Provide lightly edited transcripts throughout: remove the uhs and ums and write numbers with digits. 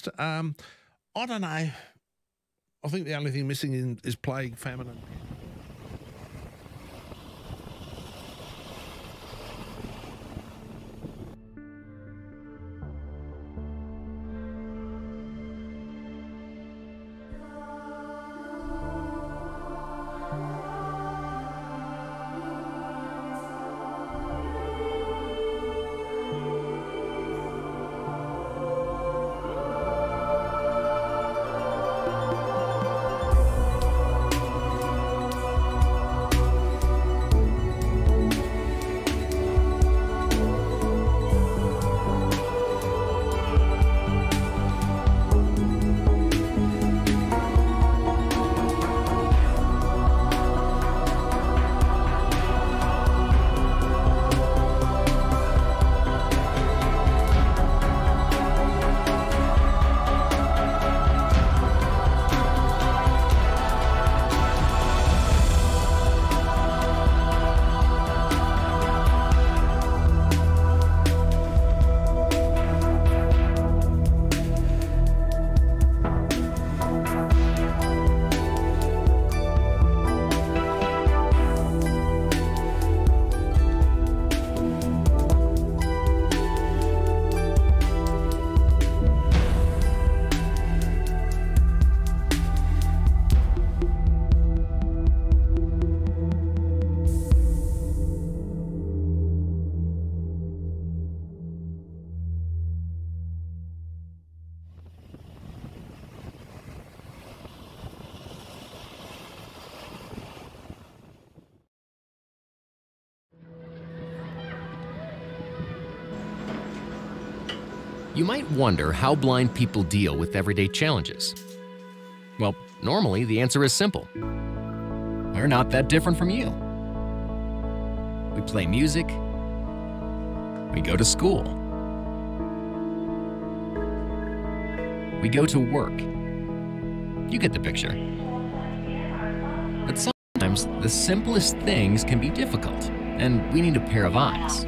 best. I don't know. I think the only thing missing is plague, famine, and You might wonder how blind people deal with everyday challenges. Well, normally the answer is simple. We're not that different from you. We play music. We go to school. We go to work. You get the picture. But sometimes the simplest things can be difficult, and we need a pair of eyes.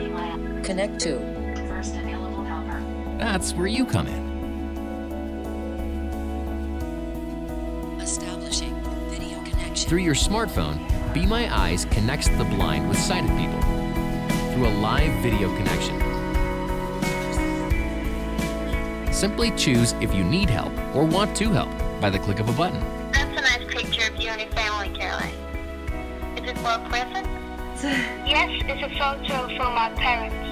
Connect to First available helper. That's where you come in. establishing video connection. Through your smartphone, Be My Eyes connects the blind with sighted people through a live video connection. Simply choose if you need help or want to help by the click of a button. That's a nice picture of you and your family, Caroline. Is it for a present? Yes, it's a photo from my parents.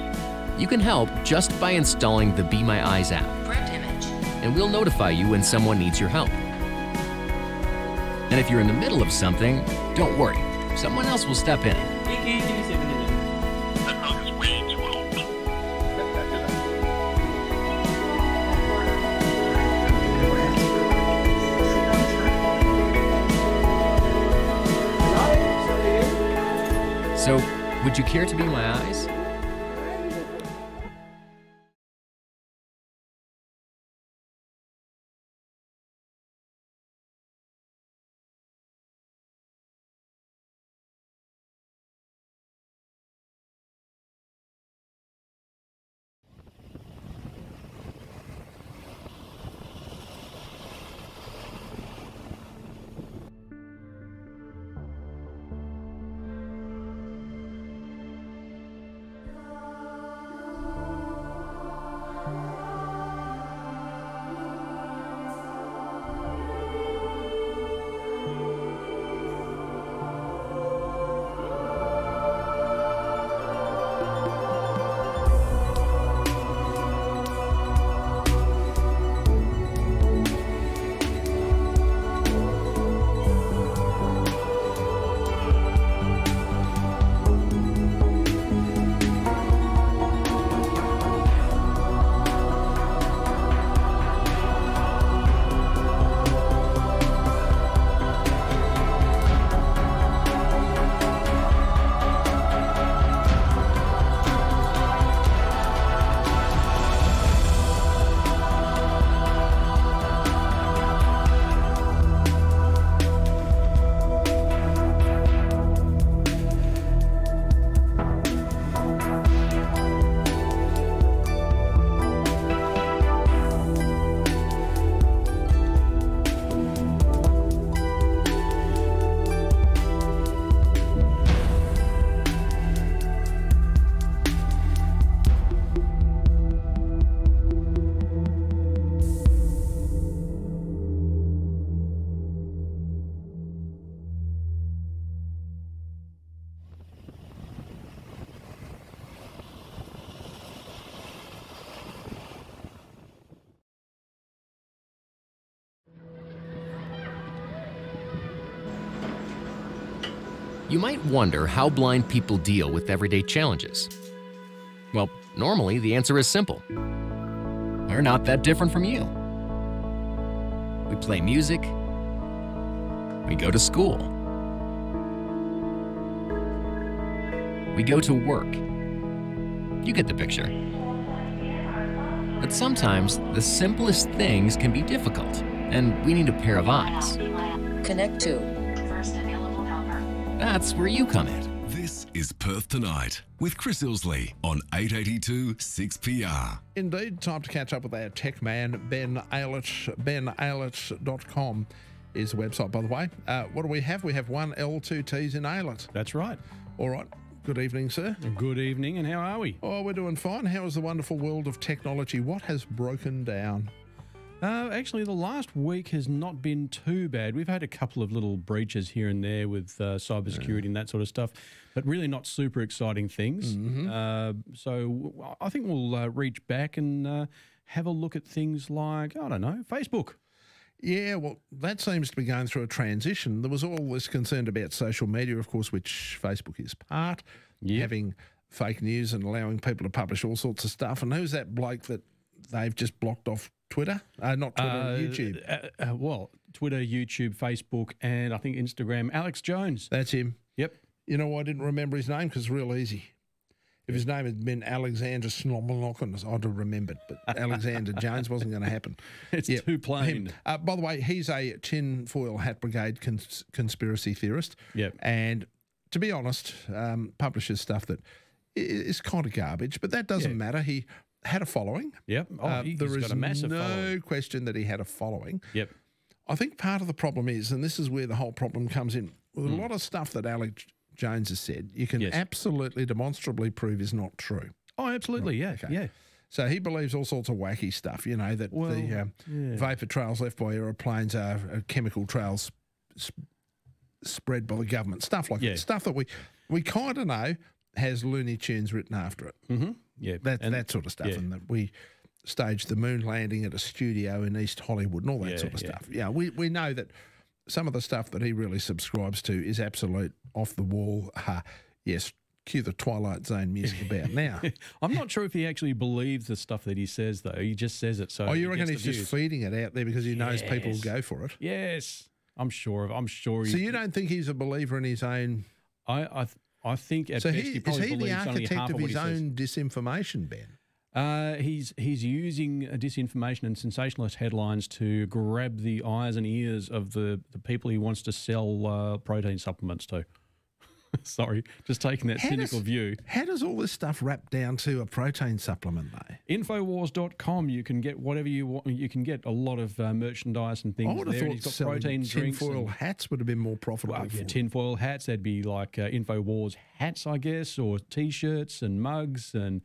You can help just by installing the Be My Eyes app, Prepped image. and we'll notify you when someone needs your help. And if you're in the middle of something, don't worry. Someone else will step in. That milk is way too old. So, would you care to be my eyes? You might wonder how blind people deal with everyday challenges. Well, normally the answer is simple. We're not that different from you. We play music. We go to school. We go to work. You get the picture. But sometimes the simplest things can be difficult, and we need a pair of eyes. Connect to. First available helper. That's where you come in. This is Perth Tonight with Chris Ilsley on 882 6PR. Indeed, time to catch up with our tech man, Ben Aylett. BenAylett.com is the website, by the way. What do we have? We have one L, two T's in Aylett. That's right. All right. Good evening, sir. Good evening, and how are we? Oh, we're doing fine. How is the wonderful world of technology? What has broken down? Actually, the last week has not been too bad. We've had a couple of little breaches here and there with cybersecurity and that sort of stuff, but really not super exciting things. So I think we'll reach back and have a look at things like, I don't know, Facebook. Yeah, well, that seems to be going through a transition. There was all this concern about social media, of course, which Facebook is part, having fake news and allowing people to publish all sorts of stuff. And who's that bloke that they've just blocked off Twitter? Not Twitter, YouTube. Well, Twitter, YouTube, Facebook, and I think Instagram. Alex Jones. That's him. Yep. You know why I didn't remember his name? Because it's real easy. If his name had been Alexander Snoblokins, I'd have remembered, but Alexander Jones wasn't going to happen. It's too plain. By the way, he's a tinfoil hat brigade conspiracy theorist. Yep. And to be honest, publishes stuff that is kind of garbage, but that doesn't matter. He had a following. Yep. Oh, he's there is got a massive following. question that he had a following. Yep. I think part of the problem is, and this is where the whole problem comes in, with a lot of stuff that Alex Jones has said, you can absolutely demonstrably prove is not true. Oh, absolutely, Right, yeah. So he believes all sorts of wacky stuff, you know, that the vapor trails left by aeroplanes are chemical trails spread by the government, stuff like that. Stuff that we kind of know has Looney Tunes written after it. Mm-hmm. Yeah. That sort of stuff. And that we staged the moon landing at a studio in East Hollywood and all that sort of stuff. Yeah, we know that some of the stuff that he really subscribes to is absolute off the wall. Yes, cue the Twilight Zone music about now. I'm not sure if he actually believes the stuff that he says, though. He just says it. So you reckon he's just feeding it out there because he knows people will go for it? Yes, I'm sure. So you don't think he's a believer in his own? I think at best he probably believes only half of what he says. Is he the architect of his own disinformation, Ben? He's using disinformation and sensationalist headlines to grab the eyes and ears of the people he wants to sell protein supplements to. Sorry, just taking that cynical view. How does all this stuff wrap down to a protein supplement, though? Infowars.com, you can get whatever you want. You can get a lot of merchandise and things. I would have thought he's got selling protein drinks. Tinfoil hats would have been more profitable. Well, tinfoil hats, that'd be like Infowars hats, I guess, or T-shirts and mugs and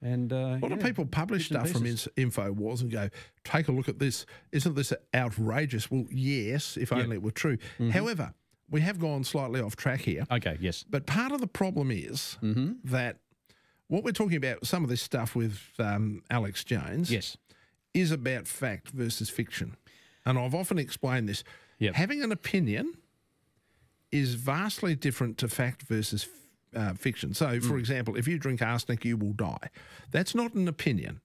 a lot of people publish stuff from Infowars and go, take a look at this. Isn't this outrageous? Well, yes, if only it were true. However, we have gone slightly off track here. Okay, yes. But part of the problem is that what we're talking about, some of this stuff with Alex Jones, is about fact versus fiction. And I've often explained this. Having an opinion is vastly different to fact versus fiction. So, for example, if you drink arsenic, you will die. That's not an opinion.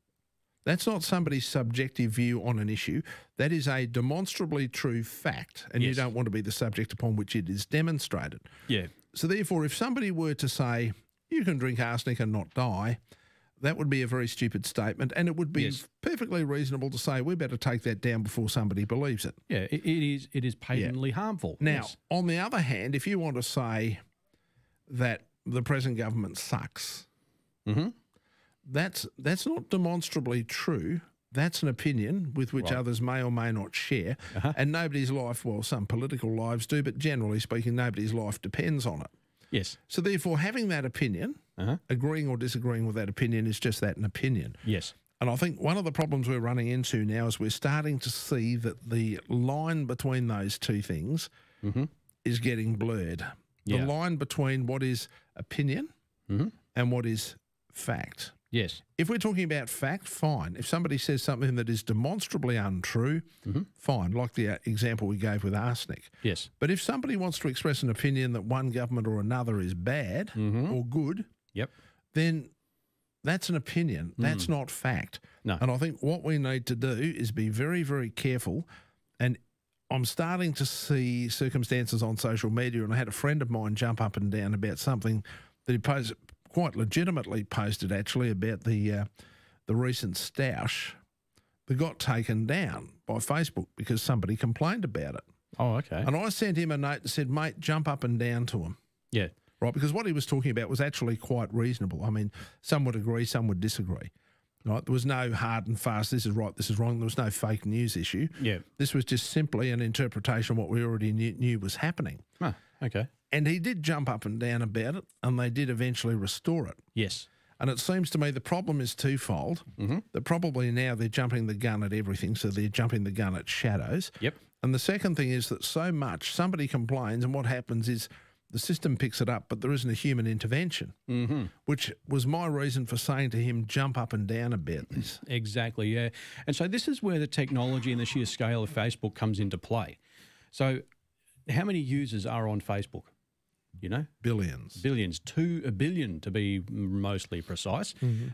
That's not somebody's subjective view on an issue. That is a demonstrably true fact, and you don't want to be the subject upon which it is demonstrated. Yeah. So therefore, if somebody were to say, you can drink arsenic and not die, that would be a very stupid statement, and it would be perfectly reasonable to say, we better take that down before somebody believes it. Yeah, it is patently harmful. Now, on the other hand, if you want to say that the present government sucks, that's not demonstrably true. That's an opinion with which others may or may not share. And nobody's life, well, some political lives do, but generally speaking, nobody's life depends on it. Yes. So therefore, having that opinion, agreeing or disagreeing with that opinion is just that, an opinion. Yes. And I think one of the problems we're running into now is we're starting to see that the line between those two things is getting blurred. The line between what is opinion and what is fact. Yes. If we're talking about fact, fine. If somebody says something that is demonstrably untrue, fine, like the example we gave with arsenic. Yes. But if somebody wants to express an opinion that one government or another is bad or good, then that's an opinion. That's not fact. No. And I think what we need to do is be very, very careful. And I'm starting to see circumstances on social media, and I had a friend of mine jump up and down about something that he posted, quite legitimately posted actually, about the recent stoush that got taken down by Facebook because somebody complained about it. Oh, okay. And I sent him a note that said, mate, jump up and down to him. Yeah. Right, because what he was talking about was actually quite reasonable. I mean, some would agree, some would disagree. Right, there was no hard and fast, this is right, this is wrong. There was no fake news issue. Yeah. This was just simply an interpretation of what we already knew was happening. Ah, okay. And he did jump up and down about it, and they did eventually restore it. Yes. And it seems to me the problem is twofold. That probably now they're jumping the gun at everything, so they're jumping the gun at shadows. Yep. And the second thing is that so much, somebody complains, and what happens is the system picks it up, but there isn't a human intervention, which was my reason for saying to him, jump up and down about this. Exactly, yeah. And so this is where the technology and the sheer scale of Facebook comes into play. So how many users are on Facebook? You know? Billions. Billions. 2 billion to be mostly precise.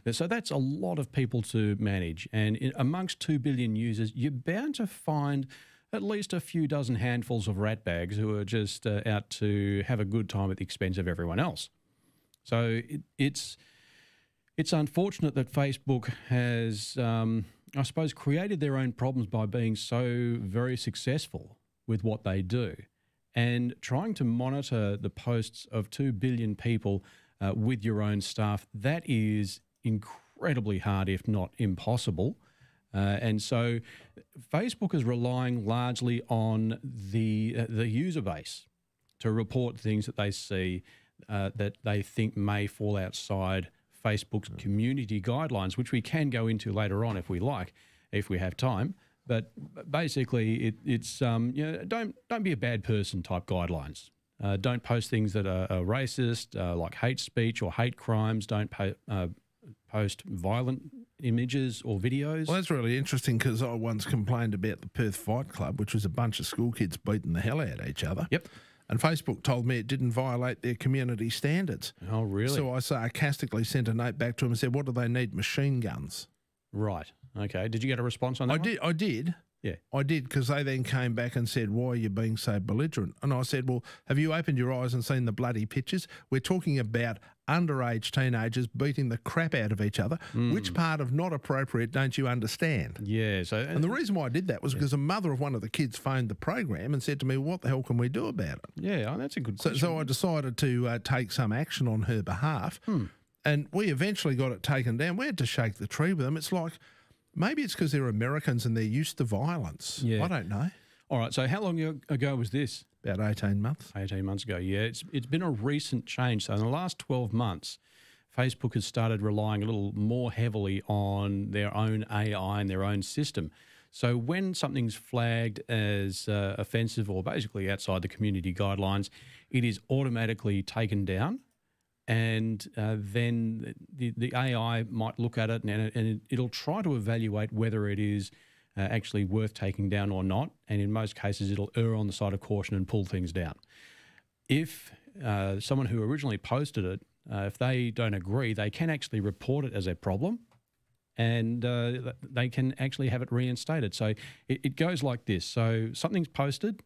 So that's a lot of people to manage. And amongst 2 billion users, you're bound to find at least a few dozen handfuls of ratbags who are just out to have a good time at the expense of everyone else. So it's unfortunate that Facebook has, I suppose, created their own problems by being so very successful with what they do. And trying to monitor the posts of 2 billion people with your own staff, that is incredibly hard, if not impossible. And so Facebook is relying largely on the user base to report things that they see that they think may fall outside Facebook's community guidelines, which we can go into later on if we like, if we have time. But basically, it's don't be a bad person type guidelines. Don't post things that are racist, like hate speech or hate crimes. Don't post violent images or videos. Well, that's really interesting because I once complained about the Perth Fight Club, which was a bunch of school kids beating the hell out of each other. Yep. And Facebook told me it didn't violate their community standards. Oh, really? So I sarcastically sent a note back to them and said, what do they need? Machine guns. Right. Okay. Did you get a response on that? I did. Yeah. I did, because they then came back and said, why are you being so belligerent? And I said, well, have you opened your eyes and seen the bloody pictures? We're talking about underage teenagers beating the crap out of each other. Which part of not appropriate don't you understand? Yeah. And the reason why I did that was because a mother of one of the kids phoned the program and said to me, what the hell can we do about it? Yeah, that's a good question. So I decided to take some action on her behalf. And we eventually got it taken down. We had to shake the tree with them. It's like, maybe it's because they're Americans and they're used to violence. Yeah. I don't know. All right. So how long ago was this? About 18 months. 18 months ago, yeah. It's been a recent change. So in the last 12 months, Facebook has started relying a little more heavily on their own AI and their own system. So when something's flagged as offensive or basically outside the community guidelines, it is automatically taken down. And then the AI might look at it and it'll try to evaluate whether it is actually worth taking down or not. And in most cases, it'll err on the side of caution and pull things down. If someone who originally posted it, if they don't agree, they can actually report it as a problem and they can actually have it reinstated. So it goes like this. So something's posted.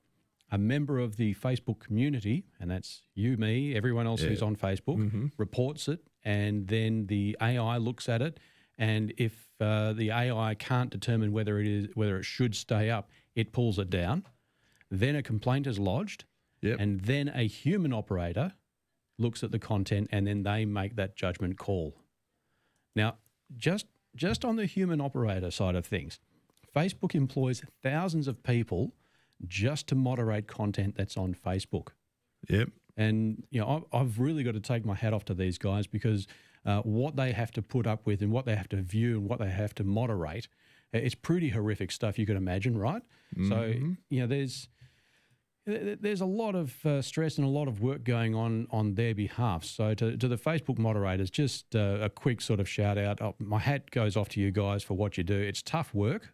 A member of the Facebook community, and that's you, me, everyone else who's on Facebook, reports it, and then the AI looks at it, and if the AI can't determine whether it should stay up, it pulls it down. Then a complaint is lodged, and then a human operator looks at the content, and then they make that judgment call. Now, just on the human operator side of things, Facebook employs thousands of people just to moderate content that's on Facebook. Yep. And, you know, I've really got to take my hat off to these guys because what they have to put up with and what they have to view and what they have to moderate, it's pretty horrific stuff you can imagine, right? So, you know, There's a lot of stress and a lot of work going on their behalf. So to the Facebook moderators, just a quick sort of shout out. Oh, my hat goes off to you guys for what you do. It's tough work,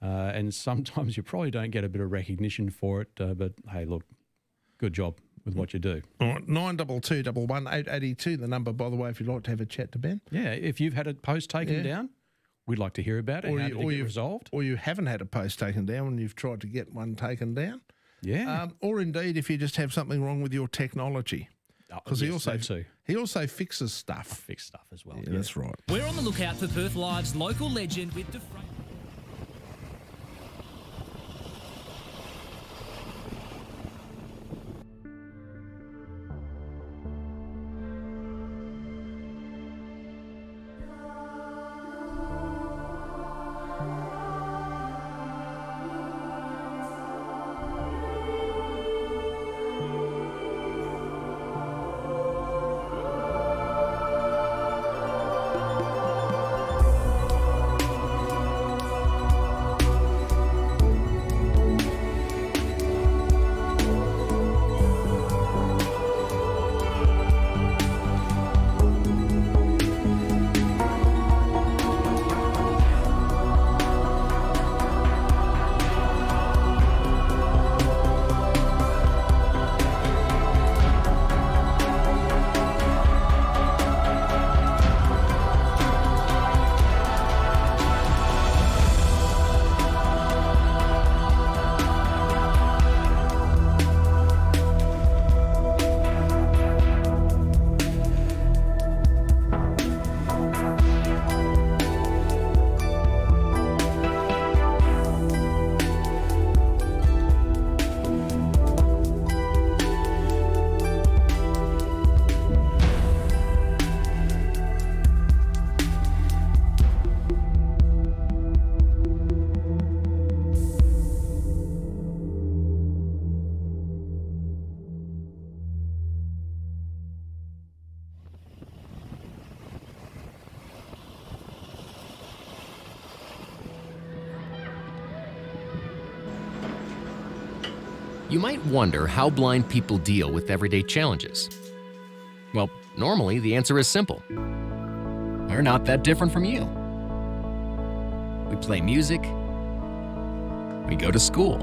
and sometimes you probably don't get a bit of recognition for it. But hey, look, good job with what you do. All right, 92211882, the number, by the way, if you'd like to have a chat to Ben. Yeah, if you've had a post taken down, we'd like to hear about it. How did it get resolved? Or you haven't had a post taken down and you've tried to get one taken down. Yeah. Or indeed, if you just have something wrong with your technology. Because he also fixes stuff. Fix stuff as well. Yeah, that's right. We're on the lookout for Perth Live's local legend with You might wonder how blind people deal with everyday challenges. Well, normally the answer is simple. We're not that different from you. We play music. We go to school.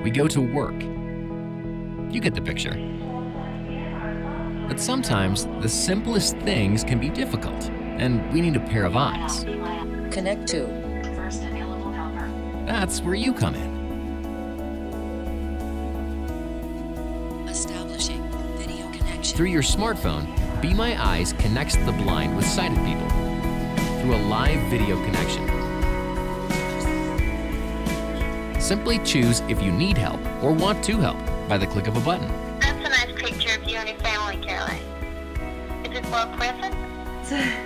We go to work. You get the picture. But sometimes the simplest things can be difficult, and we need a pair of eyes. Connect to. First available helper. That's where you come in. Establishing video connection. Through your smartphone, Be My Eyes connects the blind with sighted people through a live video connection. Simply choose if you need help or want to help by the click of a button. That's a nice picture of you and your family, Caroline. Is it well present?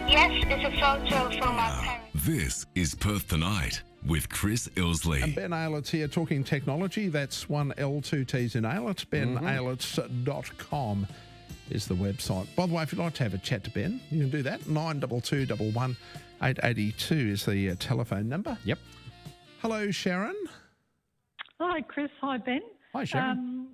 Yes, it's a photo from our parents. This is Perth Tonight with Chris Ilsley. And Ben Ailett's here talking technology. That's one L, two T's in Ailett. BenAilett.com is the website. By the way, if you'd like to have a chat to Ben, you can do that. 92211882 is the telephone number. Yep. Hello, Sharon. Hi, Chris. Hi, Ben. Hi, Sharon.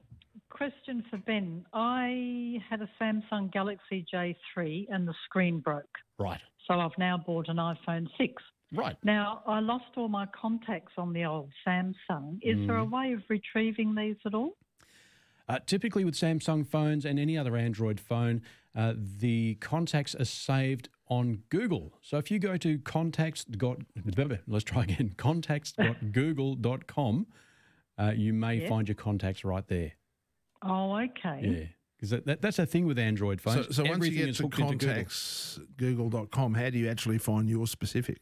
Question for Ben. I had a Samsung Galaxy J3 and the screen broke. Right. So I've now bought an iPhone 6. Right. Now, I lost all my contacts on the old Samsung. Is there a way of retrieving these at all? Typically with Samsung phones and any other Android phone, the contacts are saved on Google. So if you go to contacts.google.com, you may find your contacts right there. Oh, okay. Yeah, because that's a thing with Android phones. So once you get to contacts, google.com, how do you actually find your specific?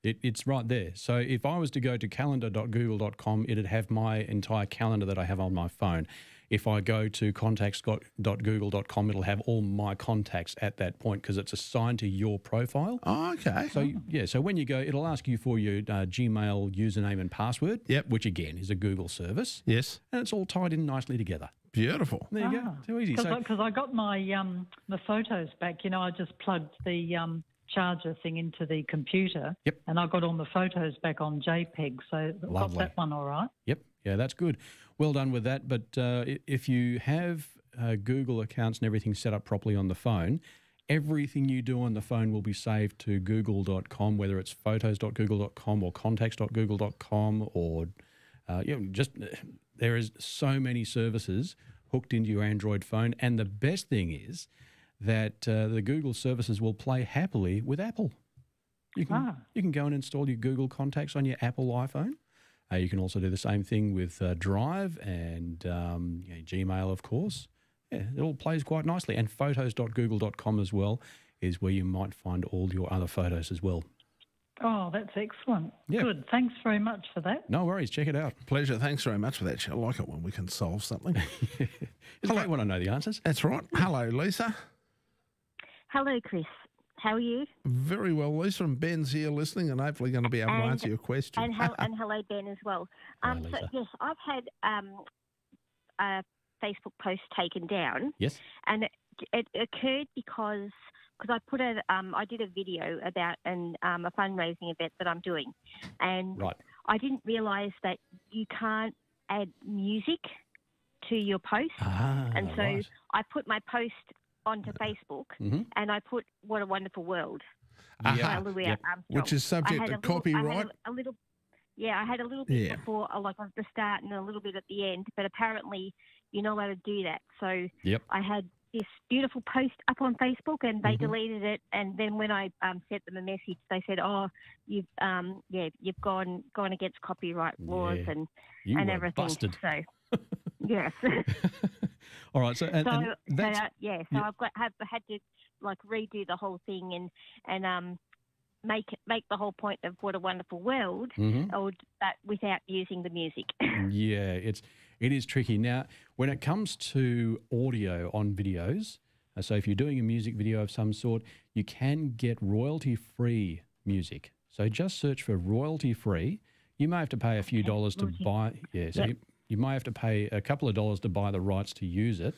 It's right there. So if I was to go to calendar.google.com, it'd have my entire calendar that I have on my phone. If I go to contacts.google.com, it'll have all my contacts at that point because it's assigned to your profile. Oh, okay. So, yeah, so when you go, it'll ask you for your Gmail username and password, which again is a Google service. Yes. And it's all tied in nicely together. Beautiful. There you go. Too easy. Because I got my the photos back. You know, I just plugged the charger thing into the computer. Yep. And I got all the photos back on JPEG, so got Lovely. that one all right. Yep. Yeah, that's good. Well done with that. But if you have Google accounts and everything set up properly on the phone, everything you do on the phone will be saved to google.com, whether it's photos.google.com or contacts.google.com or there is so many services hooked into your Android phone. And the best thing is that the Google services will play happily with Apple. You can go and install your Google contacts on your Apple iPhone. You can also do the same thing with Drive and Gmail, of course. Yeah, it all plays quite nicely. And photos.google.com as well is where you might find all your other photos as well. Oh, that's excellent. Yeah. Good. Thanks very much for that. No worries. Check it out. Pleasure. Thanks very much for that. I like it when we can solve something. It's great when I know the answers. That's right. Hello, Lisa. Hello, Chris. How are you? Very well, Lisa. And Ben's here listening and hopefully going to be able to answer your question. And hello, Ben, as well. Hi, So, Lisa. yes, I've had a Facebook post taken down. Yes. And it occurred because I put I did a video about a fundraising event that I'm doing. And Right. I didn't realise that you can't add music to your post. And so right. I put my post onto Facebook and I put "What a Wonderful World." Hallelujah. Yep. Which is subject to copyright. I had a little bit before, like at the start and a little bit at the end, but apparently you're not allowed to do that. So I had this beautiful post up on Facebook and they deleted it. And then when I sent them a message, they said, "Oh, you've gone against copyright laws and everything." Busted. So yes. All right. So I've had to like redo the whole thing and make the whole point of "What a Wonderful World," but without using the music. Yeah, it is tricky. Now, when it comes to audio on videos, so if you're doing a music video of some sort, you can get royalty-free music. So just search for royalty-free. You may have to pay a few dollars to buy. Yeah, so you may have to pay a couple of dollars to buy the rights to use it.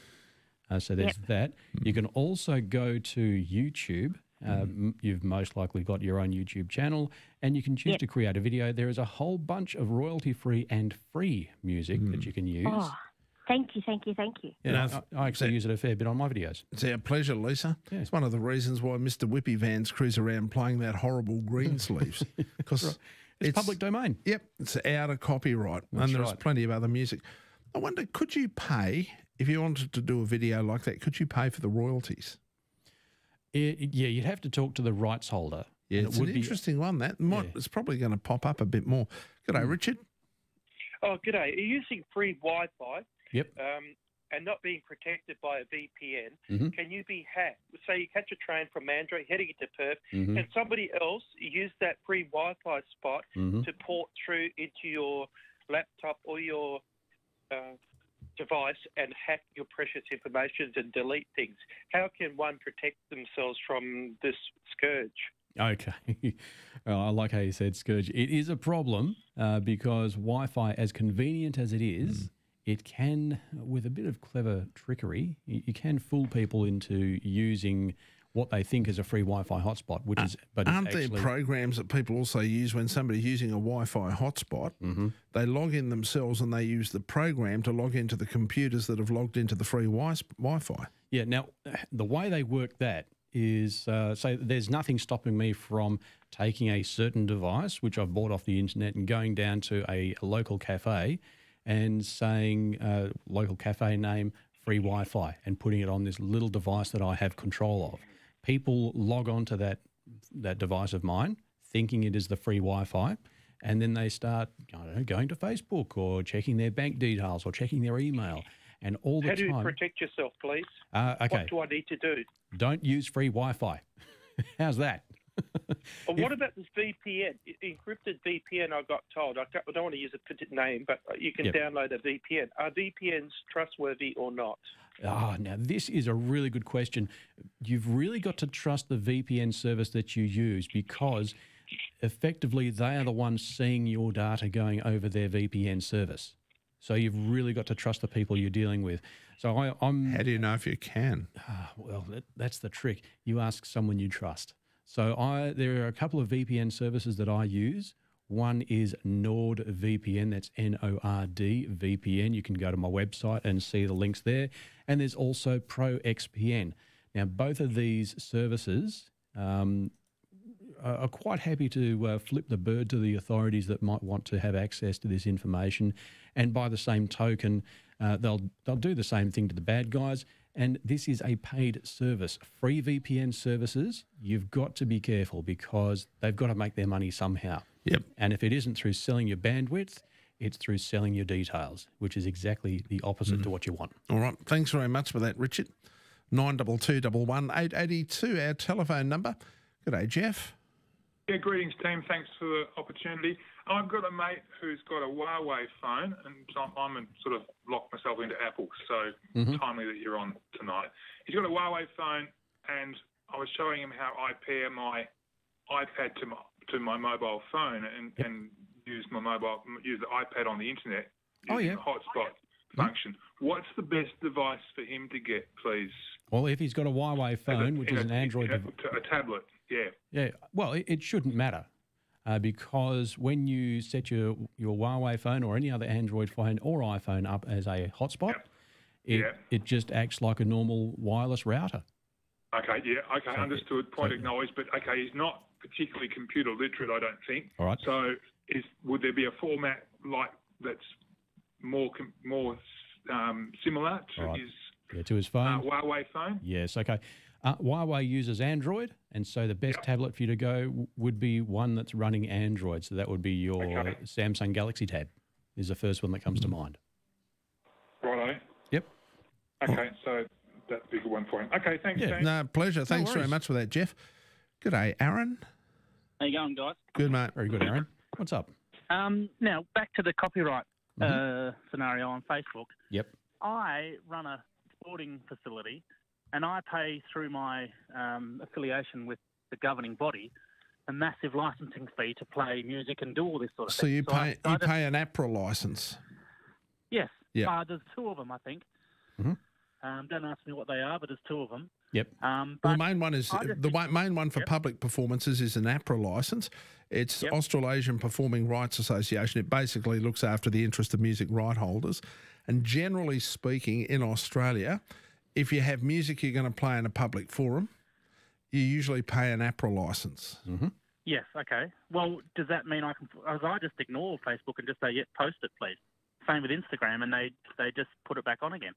So there's that. You can also go to YouTube. You've most likely got your own YouTube channel and you can choose to create a video. There is a whole bunch of royalty-free and free music that you can use. Oh, thank you. Yeah, I actually use it a fair bit on my videos. It's our pleasure, Lisa. Yeah. It's one of the reasons why Mr. Whippy Vans cruise around playing that horrible Greensleeves. Because it's public domain. Yep, it's out of copyright. And there's plenty of other music. I wonder, could you pay, if you wanted to do a video like that, could you pay for the royalties? Yeah, you'd have to talk to the rights holder. Yeah, it's an interesting one. It's probably going to pop up a bit more. G'day, Richard. Oh, g'day. Are you using free Wi-Fi? Yep. And not being protected by a VPN, can you be hacked? Say you catch a train from Mandurah heading into Perth, and somebody else use that free Wi-Fi spot to port through into your laptop or your device and hack your precious information and delete things. How can one protect themselves from this scourge? Okay. I like how you said scourge. It is a problem because Wi-Fi, as convenient as it is, it can, with a bit of clever trickery, you can fool people into using what they think is a free Wi-Fi hotspot, which is, but aren't there programs that people also use when somebody's using a Wi-Fi hotspot? They log in themselves and they use the program to log into the computers that have logged into the free Wi-Fi. Yeah. Now, the way they work that is, say, there's nothing stopping me from taking a certain device, which I've bought off the internet, and going down to a local cafe and saying local cafe name, free Wi-Fi, and putting it on this little device that I have control of. People log on to that device of mine, thinking it is the free Wi-Fi, and then they start, I don't know, going to Facebook or checking their bank details or checking their email, and all the time. How do you protect yourself, please? Okay. What do I need to do? Don't use free Wi-Fi. How's that? Well, what about this VPN? Encrypted VPN, I got told. I don't want to use a particular name, but you can download a VPN. Are VPNs trustworthy or not? Now this is a really good question. You've really got to trust the VPN service that you use because effectively they are the ones seeing your data going over their VPN service. So you've really got to trust the people you're dealing with. So I'm... How do you know if you can? Well, that's the trick. You ask someone you trust. So there are a couple of VPN services that I use. One is NordVPN, that's N-O-R-D VPN. You can go to my website and see the links there. And there's also ProXPN. Now, both of these services are quite happy to flip the bird to the authorities that might want to have access to this information. And by the same token, they'll do the same thing to the bad guys. And this is a paid service. Free VPN services, you've got to be careful because they've got to make their money somehow. Yep. And if it isn't through selling your bandwidth, it's through selling your details, which is exactly the opposite to what you want. All right. Thanks very much for that, Richard. 92211 882, our telephone number. G'day, Jeff. Yeah, greetings, team. Thanks for the opportunity. I've got a mate who's got a Huawei phone, and I'm sort of locked myself into Apple, so timely that you're on tonight. He's got a Huawei phone, and I was showing him how I pair my iPad to my mobile phone and use the iPad on the internet using the hotspot function. What's the best device for him to get, please? Well, if he's got a Huawei phone, which is an Android a tablet, yeah. Well, it shouldn't matter because when you set your Huawei phone or any other Android phone or iPhone up as a hotspot, it just acts like a normal wireless router. Okay, so understood. Point acknowledged. But okay, he's not particularly computer literate, I don't think. All right. So would there be a format like that's more similar to his phone, Huawei phone? Yes. Okay. Huawei uses Android, and so the best tablet for you to go would be one that's running Android. So that would be your Samsung Galaxy Tab is the first one that comes to mind. Righto. Yep. Okay, so that's a bigger one for him. Okay, thanks, James. No, pleasure. Thanks very much for that, Jeff. G'day, Aaron. How you going, guys? Good, mate. Very good, Aaron. What's up? Now, back to the copyright scenario on Facebook. Yep. I run a sporting facility, and I pay through my affiliation with the governing body a massive licensing fee to play music and do all this sort of So thing. you pay an APRA license? Yes. Yeah. There's two of them, I think. Mm-hmm. Don't ask me what they are, but there's two of them. Yep. The main one is main one for public performances is an APRA license. It's Australasian Performing Rights Association. It basically looks after the interest of music right holders. And generally speaking, in Australia, if you have music you're going to play in a public forum, you usually pay an APRA license. Mm-hmm. Yes, okay. Well, does that mean I just ignore Facebook and just say, post it, please? Same with Instagram, and they just put it back on again.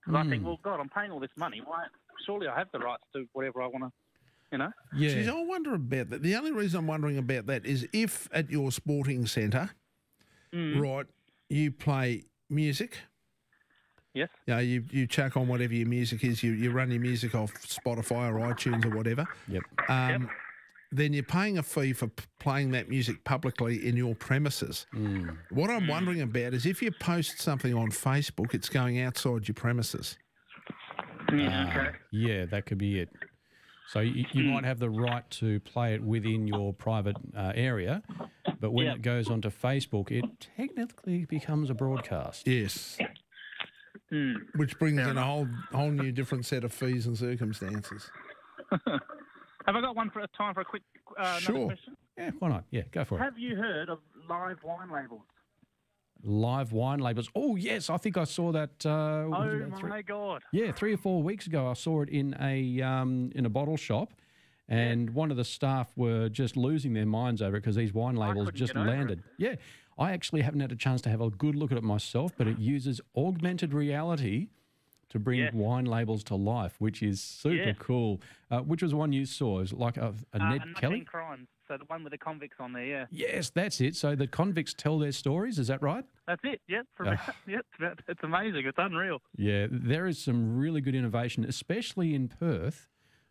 Because I think, well, God, I'm paying all this money. Why? Surely I have the rights to whatever I want to, Yeah. Geez, I wonder about that. The only reason I'm wondering about that is if at your sporting centre, right, you play music. Yes. Yeah, you chuck on whatever your music is. You run your music off Spotify or iTunes or whatever. Yep. Then you're paying a fee for playing that music publicly in your premises. What I'm wondering about is if you post something on Facebook, it's going outside your premises. Yeah, that could be it. So you might have the right to play it within your private area, but when it goes onto Facebook, it technically becomes a broadcast. Yes. Which brings in a whole new different set of fees and circumstances. Have I got time for a quick another question? Yeah, why not? Yeah, go for it. Have you heard of live wine labels? Live wine labels. Oh, yes, I think I saw that. My God. Yeah, 3 or 4 weeks ago, I saw it in a bottle shop, and one of the staff were just losing their minds over it because these wine labels just landed. Yeah, I actually haven't had a chance to have a good look at it myself, but it uses augmented reality to bring wine labels to life, which is super cool. Which was the one you saw? It was like a Ned Kelly? Crimes. So the one with the convicts on there, yeah. Yes, that's it. So the convicts tell their stories, is that right? That's it, yep. It's amazing. It's unreal. Yeah, there is some really good innovation, especially in Perth.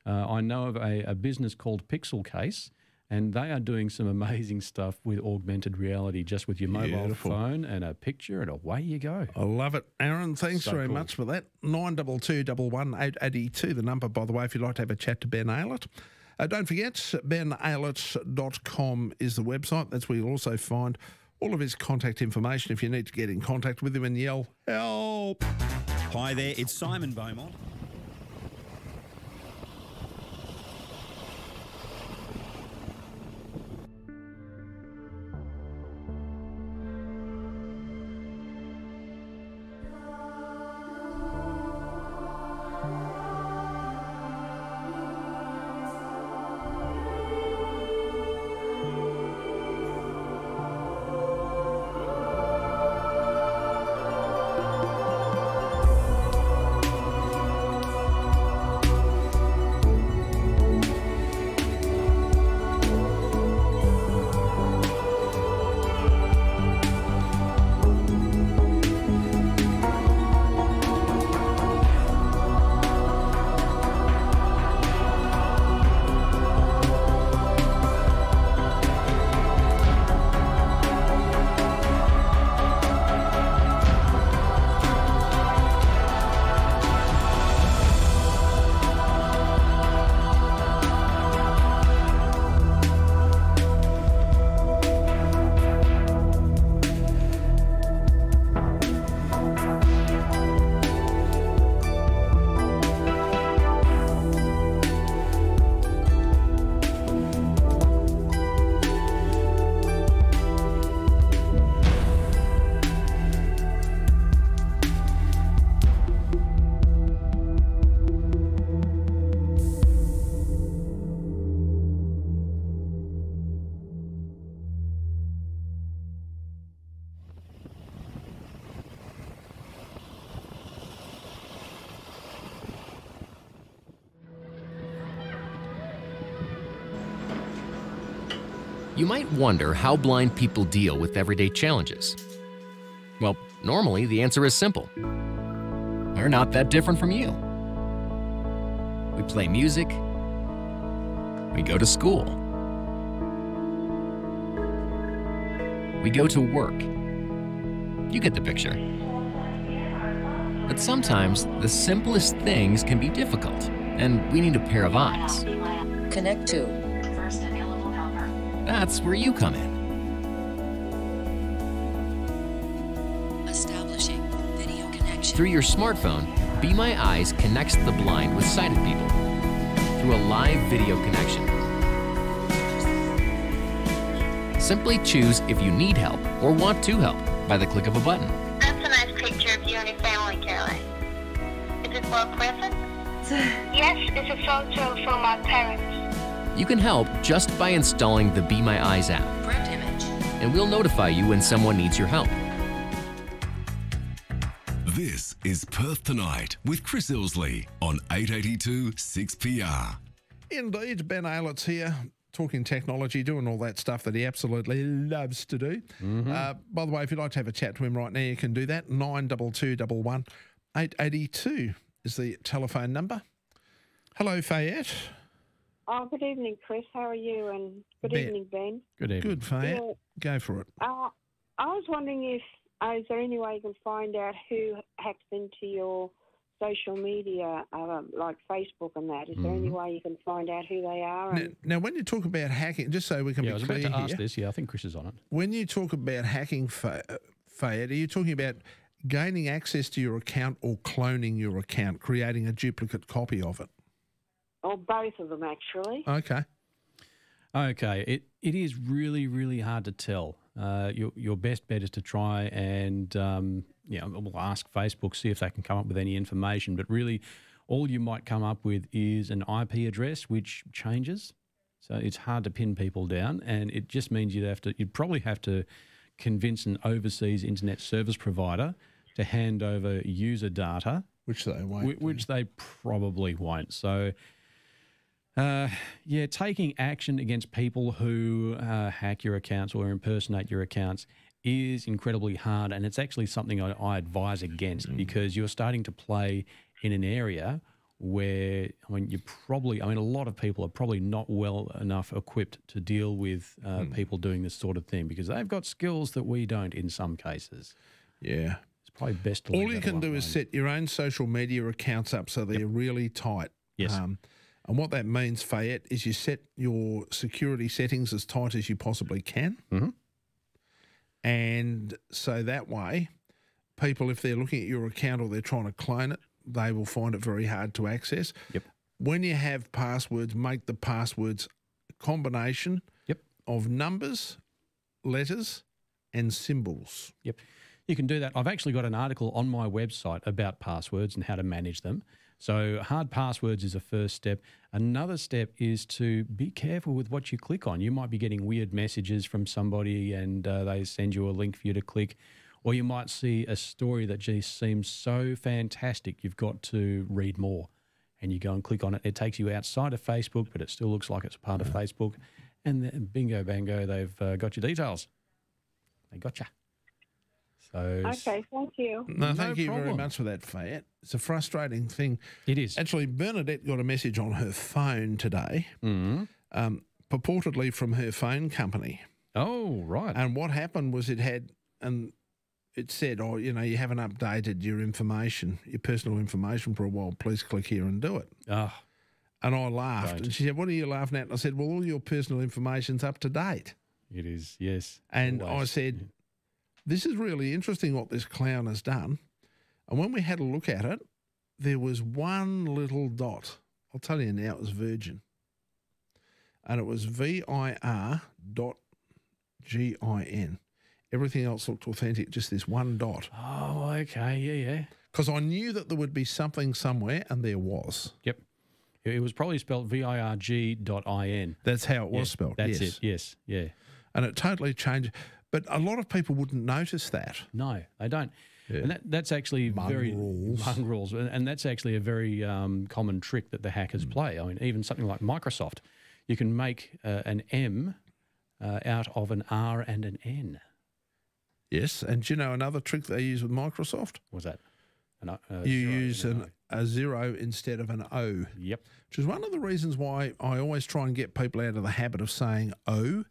I know of a business called Pixel Case, and they are doing some amazing stuff with augmented reality, just with your mobile phone and a picture, and away you go. I love it. Aaron, thanks very much for that. 92211 882, the number, by the way, if you'd like to have a chat to Ben Aylett. Don't forget, benaylett.com is the website. That's where you'll also find all of his contact information if you need to get in contact with him and yell, help. Hi there, it's Simon Beaumont. You might wonder how blind people deal with everyday challenges. Well, normally the answer is simple. We're not that different from you. We play music. We go to school. We go to work. You get the picture. But sometimes the simplest things can be difficult, and we need a pair of eyes. Connect to. First available helper. That's where you come in. Establishing video connection. Through your smartphone, Be My Eyes connects the blind with sighted people through a live video connection. Simply choose if you need help or want to help by the click of a button. That's a nice picture of you and your family, Caroline. Is this well present? Yes, it's a photo from my parents. You can help just by installing the Be My Eyes app, Print image. and we'll notify you when someone needs your help. This is Perth Tonight with Chris Ilsley on 882 6PR. Indeed, Ben Aylett's here, talking technology, doing all that stuff that he absolutely loves to do. By the way, if you'd like to have a chat to him right now, you can do that. 92211 882 is the telephone number. Hello, Fayette. Oh, good evening, Chris. How are you? And good evening, Ben. Good evening. Good, Fayette. Yeah. Go for it. I was wondering if is there any way you can find out who hacks into your social media, like Facebook and that? Is there any way you can find out who they are? Now, when you talk about hacking, just so we can be clear I was about to ask here, this. Yeah, I think Chris is on it. when you talk about hacking, Fayette, are you talking about gaining access to your account or cloning your account, creating a duplicate copy of it? Or both of them, actually. Okay. Okay, it is really, really hard to tell. Your best bet is to try and we'll ask Facebook, see if they can come up with any information. But really, all you might come up with is an IP address, which changes. So it's hard to pin people down, and it just means you'd probably have to convince an overseas internet service provider to hand over user data, which they won't. Which they probably won't. So. Taking action against people who hack your accounts or impersonate your accounts is incredibly hard, and it's actually something I advise against because you're starting to play in an area where, a lot of people are probably not well enough equipped to deal with people doing this sort of thing because they've got skills that we don't in some cases. Yeah. It's probably best to all you can do is set your own social media accounts up so they're really tight. Yes. And what that means, Fayette, is you set your security settings as tight as you possibly can. And so that way, people, if they're looking at your account or they're trying to clone it, they will find it very hard to access. When you have passwords, make the passwords a combination of numbers, letters, and symbols. You can do that. I've actually got an article on my website about passwords and how to manage them. So hard passwords is a first step. Another step is to be careful with what you click on. You might be getting weird messages from somebody and they send you a link for you to click. Or you might see a story that just seems so fantastic you've got to read more. And you go and click on it. It takes you outside of Facebook, but it still looks like it's part of Facebook. And then bingo, bango, they've got your details. They got you. So, okay, thank you. No, thank you very much for that, Fayette. It's a frustrating thing. It is. Actually, Bernadette got a message on her phone today, purportedly from her phone company. Oh, right. And what happened was it said, you haven't updated your information, your personal information for a while. Please click here and do it. Oh. And I laughed. And she said, what are you laughing at? And I said, well, all your personal information's up to date. It is, yes. And always. I said, this is really interesting what this clown has done. And when we had a look at it, there was one little dot. I'll tell you now, it was Virgin. And it was VIR.GIN. Everything else looked authentic, just this one dot. Oh, okay, yeah. Because I knew that there would be something somewhere, and there was. Yep. It was probably spelled VIRG.IN. That's how it was spelled, That's it, yes, yeah. And it totally changed. But a lot of people wouldn't notice that. No, they don't. Yeah. And that's actually mongrels. And that's actually a very common trick that the hackers play. I mean, even something like Microsoft, you can make an M out of an R and an N. Yes, and do you know another trick they use with Microsoft? What's that? You use a 0 instead of an O. Yep. Which is one of the reasons why I always try and get people out of the habit of saying O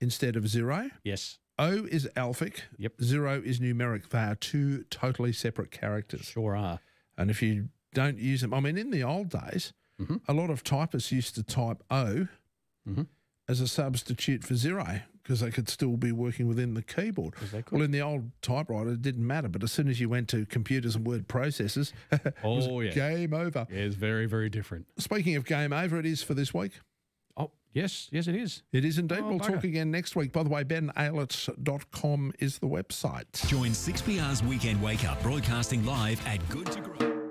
instead of 0. Yes. O is alphic. Yep. 0 is numeric. They are two totally separate characters. Sure are. And if you don't use them, I mean, in the old days, a lot of typists used to type O as a substitute for 0 because they could still be working within the keyboard. Well, in the old typewriter, it didn't matter. But as soon as you went to computers and word processors, it was game over. Yeah, it's very, very different. Speaking of game over, it is for this week. Oh, yes. Yes, it is. It is indeed. We'll talk again next week. By the way, benaylett.com is the website. Join 6PR's Weekend Wake Up broadcasting live at Good to Great.